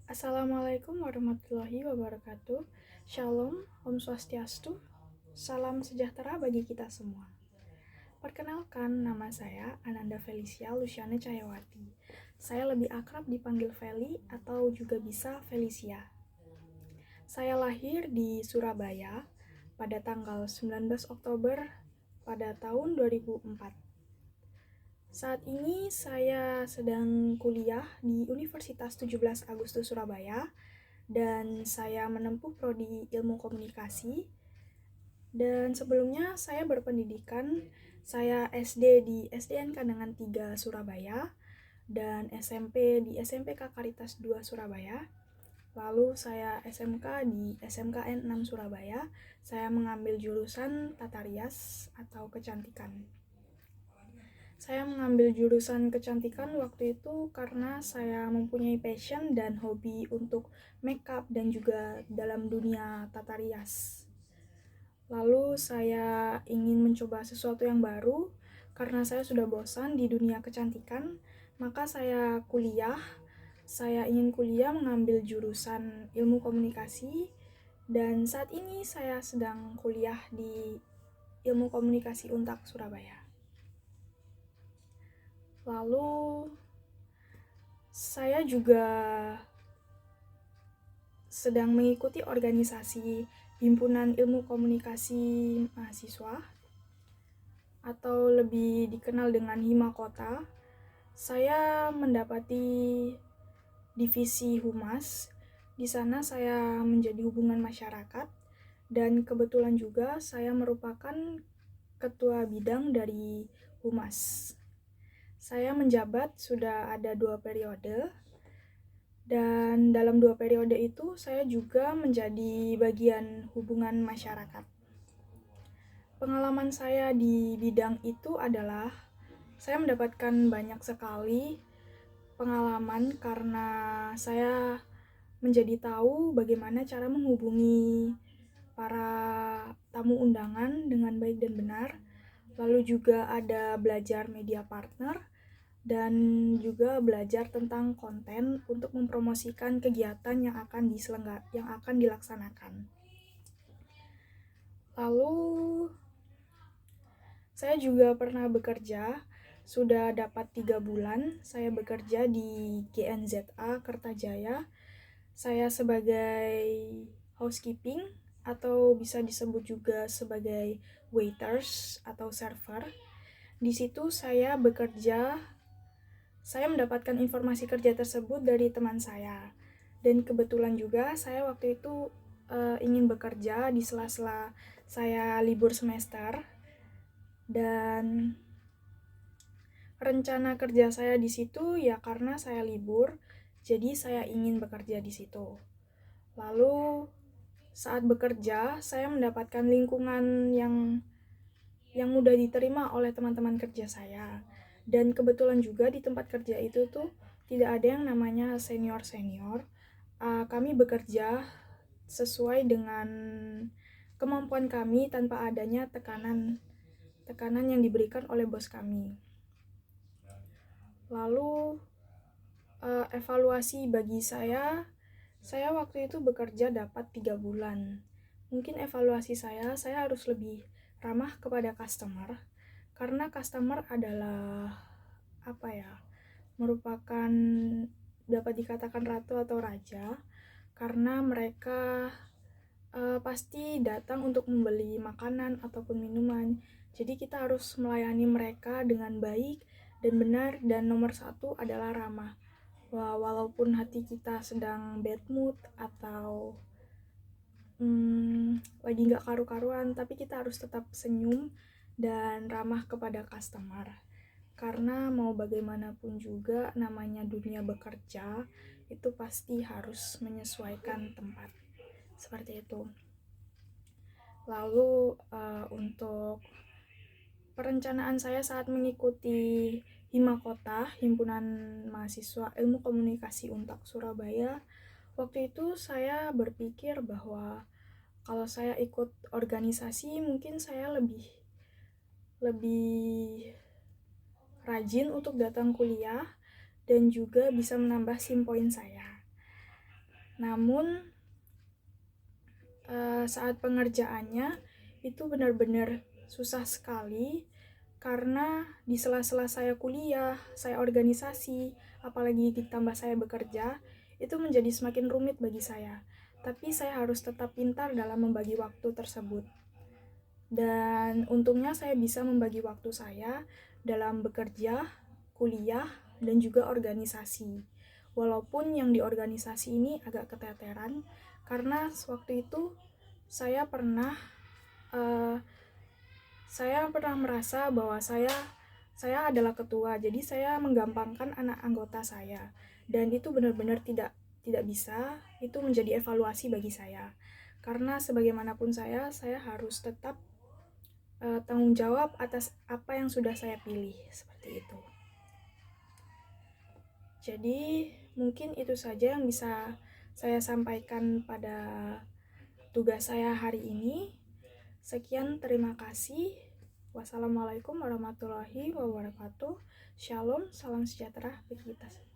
Assalamualaikum warahmatullahi wabarakatuh. Shalom, Om Swastiastu. Salam sejahtera bagi kita semua. Perkenalkan, nama saya Ananda Felicia Luciana Cahyawati. Saya lebih akrab dipanggil Feli atau juga bisa Felicia. Saya lahir di Surabaya pada tanggal 19 Oktober pada tahun 2004. Saat ini saya sedang kuliah di Universitas 17 Agustus Surabaya dan saya menempuh prodi Ilmu Komunikasi. Dan sebelumnya saya berpendidikan, saya SD di SDN Kandangan 3 Surabaya dan SMP di SMPK Karitas 2 Surabaya. Lalu saya SMK di SMKN 6 Surabaya. Saya mengambil jurusan Tata Rias atau Kecantikan. Saya mengambil jurusan kecantikan waktu itu karena saya mempunyai passion dan hobi untuk makeup dan juga dalam dunia tata rias. Lalu saya ingin mencoba sesuatu yang baru karena saya sudah bosan di dunia kecantikan, maka saya kuliah. Saya ingin kuliah mengambil jurusan ilmu komunikasi dan saat ini saya sedang kuliah di Ilmu Komunikasi Untak Surabaya. Lalu saya juga sedang mengikuti organisasi Himpunan Ilmu Komunikasi Mahasiswa atau lebih dikenal dengan Himakota. Saya mendapati divisi Humas. Di sana saya menjadi hubungan masyarakat dan kebetulan juga saya merupakan ketua bidang dari Humas. Saya menjabat sudah ada 2 periode, dan dalam 2 periode itu saya juga menjadi bagian hubungan masyarakat. Pengalaman saya di bidang itu adalah saya mendapatkan banyak sekali pengalaman karena saya menjadi tahu bagaimana cara menghubungi para tamu undangan dengan baik dan benar. Lalu juga ada belajar media partner dan juga belajar tentang konten untuk mempromosikan kegiatan yang akan dilaksanakan. Lalu saya juga pernah bekerja, sudah dapat 3 bulan saya bekerja di GNZA Kertajaya. Saya sebagai housekeeping atau bisa disebut juga sebagai waiters atau server. Di situ saya bekerja. Saya mendapatkan informasi kerja tersebut dari teman saya. Dan kebetulan juga saya waktu itu ingin bekerja di sela-sela saya libur semester. Dan rencana kerja saya di situ ya karena saya libur, jadi saya ingin bekerja di situ. Lalu saat bekerja, saya mendapatkan lingkungan yang mudah diterima oleh teman-teman kerja saya. Dan kebetulan juga di tempat kerja itu tuh tidak ada yang namanya senior-senior. Kami bekerja sesuai dengan kemampuan kami tanpa adanya tekanan yang diberikan oleh bos kami. Lalu evaluasi bagi saya waktu itu bekerja dapat 3 bulan. Mungkin evaluasi saya harus lebih ramah kepada customer karena customer adalah merupakan dapat dikatakan ratu atau raja karena mereka pasti datang untuk membeli makanan ataupun minuman. Jadi kita harus melayani mereka dengan baik dan benar, dan nomor 1 adalah ramah. Walaupun hati kita sedang bad mood atau lagi gak karu-karuan, tapi kita harus tetap senyum dan ramah kepada customer. Karena mau bagaimanapun juga namanya dunia bekerja, itu pasti harus menyesuaikan tempat. Seperti itu. Lalu untuk perencanaan saya saat mengikuti Himakota, Himpunan Mahasiswa Ilmu Komunikasi Untak Surabaya, waktu itu saya berpikir bahwa kalau saya ikut organisasi mungkin saya lebih rajin untuk datang kuliah dan juga bisa menambah SIM poin saya. Namun saat pengerjaannya itu benar-benar susah sekali, karena di sela-sela saya kuliah, saya organisasi, apalagi ditambah saya bekerja, itu menjadi semakin rumit bagi saya. Tapi saya harus tetap pintar dalam membagi waktu tersebut. Dan untungnya saya bisa membagi waktu saya dalam bekerja, kuliah, dan juga organisasi. Walaupun yang di organisasi ini agak keteteran, karena waktu itu saya pernah merasa bahwa saya adalah ketua, jadi saya menggampangkan anak anggota saya, dan itu benar-benar tidak bisa. Itu menjadi evaluasi bagi saya, karena sebagaimanapun saya harus tetap tanggung jawab atas apa yang sudah saya pilih, seperti itu. Jadi mungkin itu saja yang bisa saya sampaikan pada tugas saya hari ini. Sekian, terima kasih. Wassalamualaikum warahmatullahi wabarakatuh. Shalom, salam sejahtera bagi kita semua.